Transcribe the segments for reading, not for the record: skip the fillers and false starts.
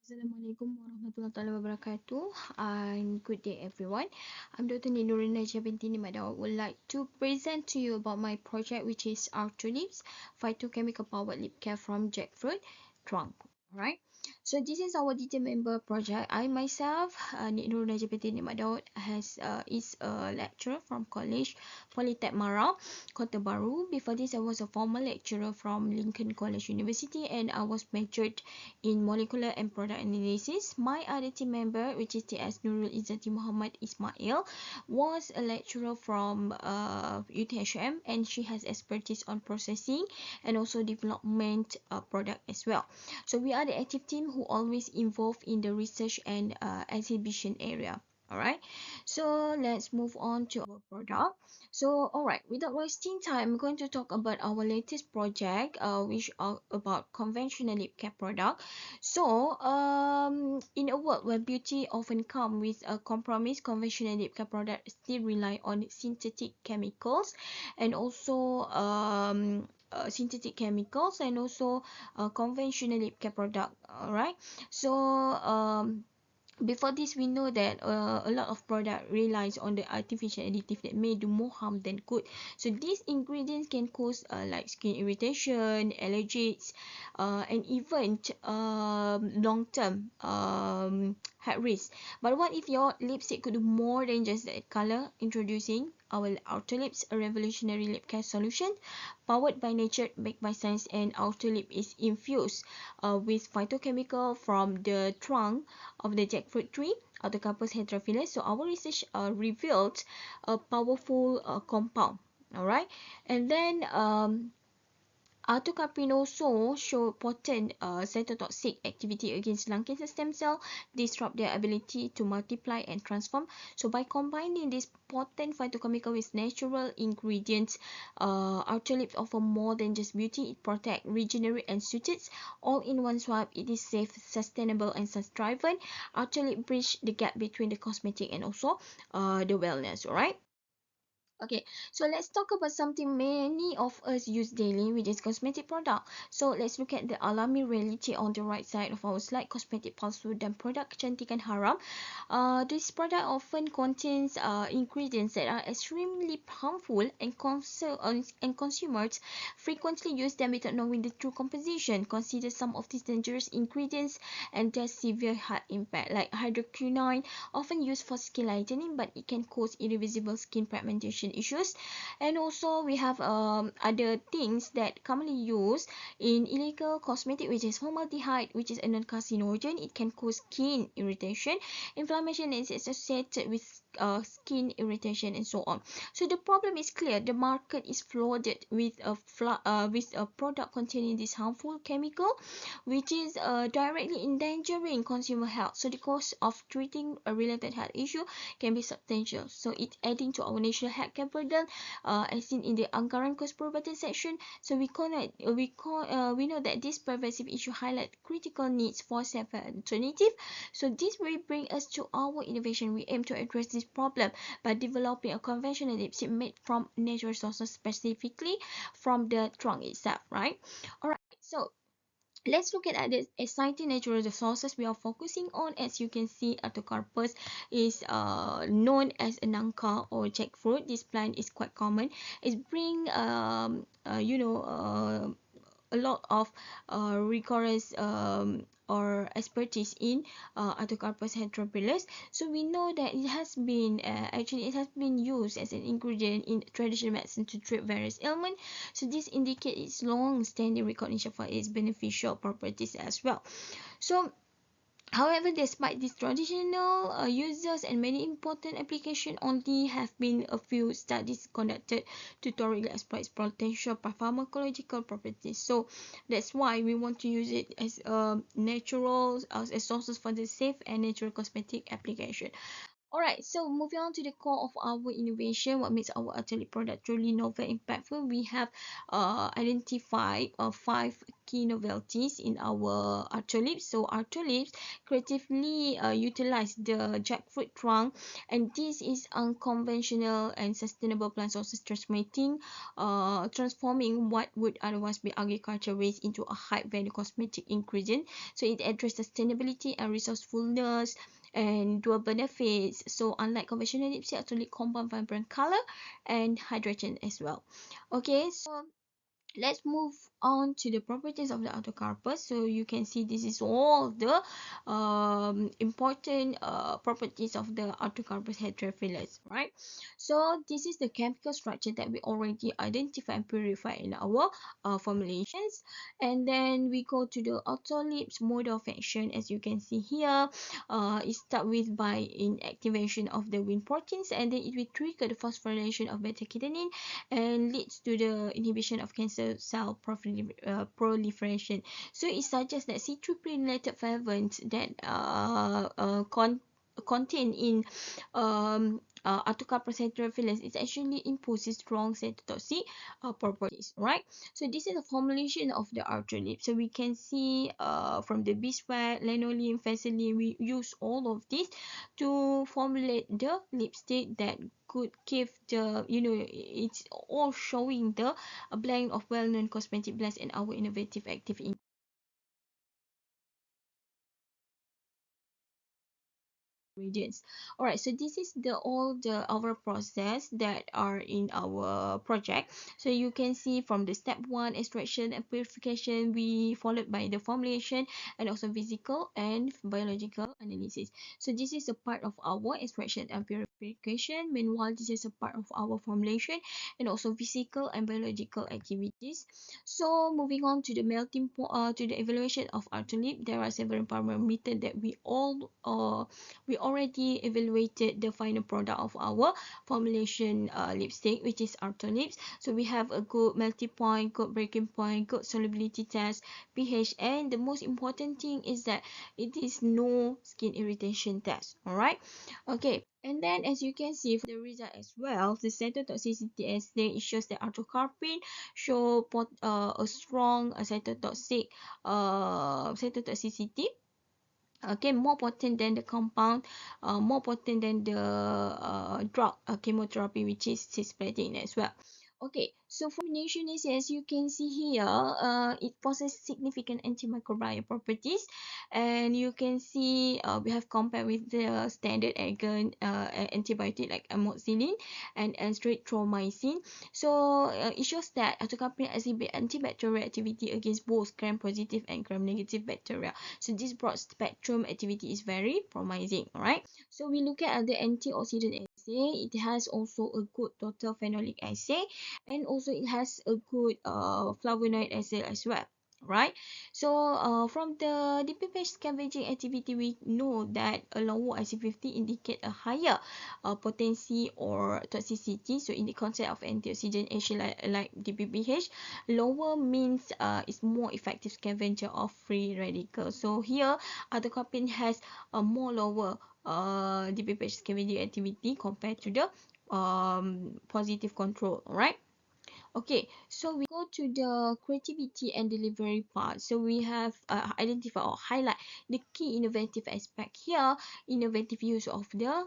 Assalamualaikum warahmatullahi wabarakatuh. And good day everyone. I'm Dr. Ninurin Najia binti Nimadaw. I would like to present to you about my project which is our tulips phytochemical powered lip care from jackfruit trunk. Alright. So this is our detail member project. I myself, Ninurin Najia binti Nimadaw, is a lecturer from College Polytech Marau, Kota Baru. Before this, I was a former lecturer from Lincoln College University and I was majored in molecular and product analysis. My other team member, which is TS Nurul Izzati Muhammad Ismail, was a lecturer from UTHM and she has expertise on processing and also development product as well. So we are the active team who always involved in the research and exhibition area. Alright, so let's move on to our product. So, alright, without wasting time, I'm going to talk about our latest project, which are about conventional lip care product. So, in a world where beauty often comes with a compromise, conventional lip care product still rely on synthetic chemicals and also conventional lip care product. Alright, so before this, we know that a lot of product relies on the artificial additive that may do more harm than good. So these ingredients can cause like skin irritation, allergies, and even long-term health risk. But what if your lipstick could do more than just that color? Introducing our Outer Lips, a revolutionary lip care solution powered by nature, baked by science, and Outer Lip is infused with phytochemical from the trunk of the jackfruit tree, Autocarpus heterophyllus. So our research revealed a powerful compound. All right, and then Autocarpinoso show potent cytotoxic activity against lung cancer stem cell, disrupt their ability to multiply and transform. So by combining this potent phytochemical with natural ingredients, Outer Lips offer more than just beauty. It protects, regenerates, and suits all in one swipe. It is safe, sustainable, and sustainable. Outer Lip bridge the gap between the cosmetic and also the wellness. Alright. Okay, so let's talk about something many of us use daily, which is cosmetic product. So let's look at the alarming reality on the right side of our slide. Cosmetic palsu dan produk kecantikan haram. This product often contains ingredients that are extremely harmful and consumers frequently use them without knowing the true composition. Consider some of these dangerous ingredients and their severe health impact, like hydroquinone, often used for skin lightening, but it can cause irreversible skin pigmentation issues. And also we have other things that commonly used in illegal cosmetic, which is formaldehyde, which is a non-carcinogen. It can cause skin irritation, inflammation is associated with skin irritation and so on. So the problem is clear. The market is flooded with a product containing this harmful chemical, which is directly endangering consumer health. So the cost of treating a related health issue can be substantial. So it's adding to our national healthcare burden, as seen in the Anggaran Kos Perubatan section. So we know that this pervasive issue highlight critical needs for safe alternative. So this will bring us to our innovation. We aim to address this problem by developing a conventional lipstick made from natural sources, specifically from the trunk itself, right? Alright, so let's look at the exciting natural resources we are focusing on. As you can see, Autocarpus is known as a nangka or jackfruit. This plant is quite common. It brings a lot of rigorous or expertise in Autocarpus heterophyllus. So we know that it has been used as an ingredient in traditional medicine to treat various ailments. So this indicates its long-standing recognition for its beneficial properties as well. So however, despite these traditional uses and many important applications, only have been a few studies conducted to thoroughly explore its potential pharmacological properties. So that's why we want to use it as a natural as sources for the safe and natural cosmetic application. Alright, so moving on to the core of our innovation, what makes our Ultralip product truly novel and impactful, we have identified five key novelties in our Ultralips. So Ultralips creatively utilize the jackfruit trunk, and this is unconventional and sustainable plant sources, transforming what would otherwise be agriculture waste into a high value cosmetic ingredient. So it addresses sustainability and resourcefulness and dual benefits. So unlike conventional lipstick, actually combine vibrant color and hydrogen as well. Okay, so let's move on to the properties of the autocarpus. So you can see this is all the important properties of the autocarpus heterophyllus, right? So this is the chemical structure that we already identify and purify in our formulations. And then we go to the autolips mode of action. As you can see here, it starts with by inactivation of the Wnt proteins, and then it will trigger the phosphorylation of beta-catenin and leads to the inhibition of cancer cell proliferation. So it suggests that C3-related flavonoids that contained in Autocarpus heterophyllus is actually imposes strong cytotoxic properties, right? So this is the formulation of the Ultralip. So we can see from the beeswax, lanolin, vaseline, we use all of this to formulate the lipstick that could give the, it's all showing the blend of well-known cosmetic blends and our innovative active ingredients. Alright, so this is the all the our process that are in our project. So you can see from the step 1 extraction and purification, we followed by the formulation and also physical and biological analysis. So this is a part of our extraction and purification. Meanwhile, this is a part of our formulation and also physical and biological activities. So moving on to the to the evaluation of Ultralip, there are several parameters that we already evaluated the final product of our formulation lipstick, which is Ultralips. So we have a good melting point, good breaking point, good solubility test, pH, and the most important thing is that it is no skin irritation test. Alright, okay. And then as you can see from the result as well, the cytotoxicity assay, it shows that artocarpine show a strong cytotoxicity. Okay, more potent than the compound, more potent than the drug chemotherapy, which is cisplatin as well. Okay, so formulation is, as you can see here, it possesses significant antimicrobial properties, and you can see we have compared with the standard antibiotic like amoxicillin and azithromycin. So it shows that atocaprine exhibit antibacterial activity against both gram-positive and gram-negative bacteria. So this broad spectrum activity is very promising. Alright, so we look at the antioxidant assay. It has also a good total phenolic assay, and also it has a good flavonoid assay as well, right? So from the DPPH scavenging activity, we know that a lower IC50 indicate a higher potency or toxicity. So in the concept of antioxidant action like DPPH, lower means is more effective scavenger of free radicals. So here atocarpine has a more lower DPPH scavenging activity compared to the positive control. Alright, okay, so we go to the creativity and delivery part. So we have identified or highlight the key innovative aspect here. Innovative use of the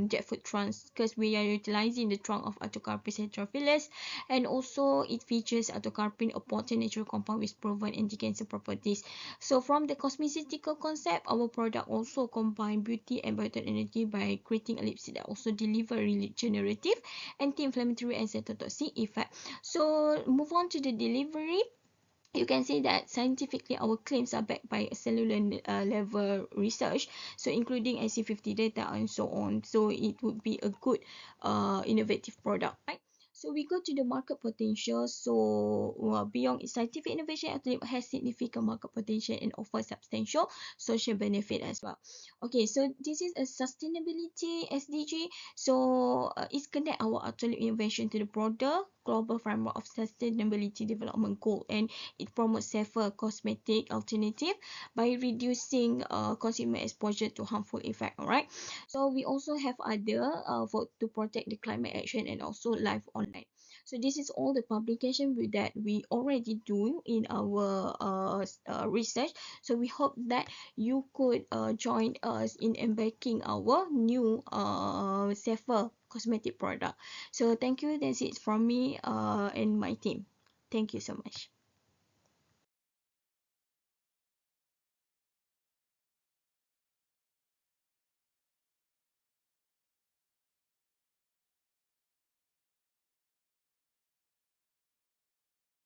jackfruit trunks, because we are utilizing the trunk of Autocarpus heterophyllus, and also it features autocarpine, a potent natural compound with proven anti-cancer properties. So from the cosmeceutical concept, our product also combine beauty and bioenergy by creating a lipstick that also deliver regenerative, anti-inflammatory and cytotoxic effect. So move on to the delivery. You can see that scientifically our claims are backed by cellular level research, so including IC50 data and so on. So it would be a good innovative product, right? So we go to the market potential. So beyond its scientific innovation, Ultralip has significant market potential and offers substantial social benefit as well. Okay, so this is a sustainability SDG. So it's connect our Ultralip innovation to the broader global framework of sustainability development goal, and it promotes safer cosmetic alternative by reducing consumer exposure to harmful effect. Alright, so we also have other for to protect the climate action and also life online. So this is all the publication that we already do in our research. So we hope that you could join us in embarking our new safer cosmetic product. So thank you. That's it from me and my team. Thank you so much.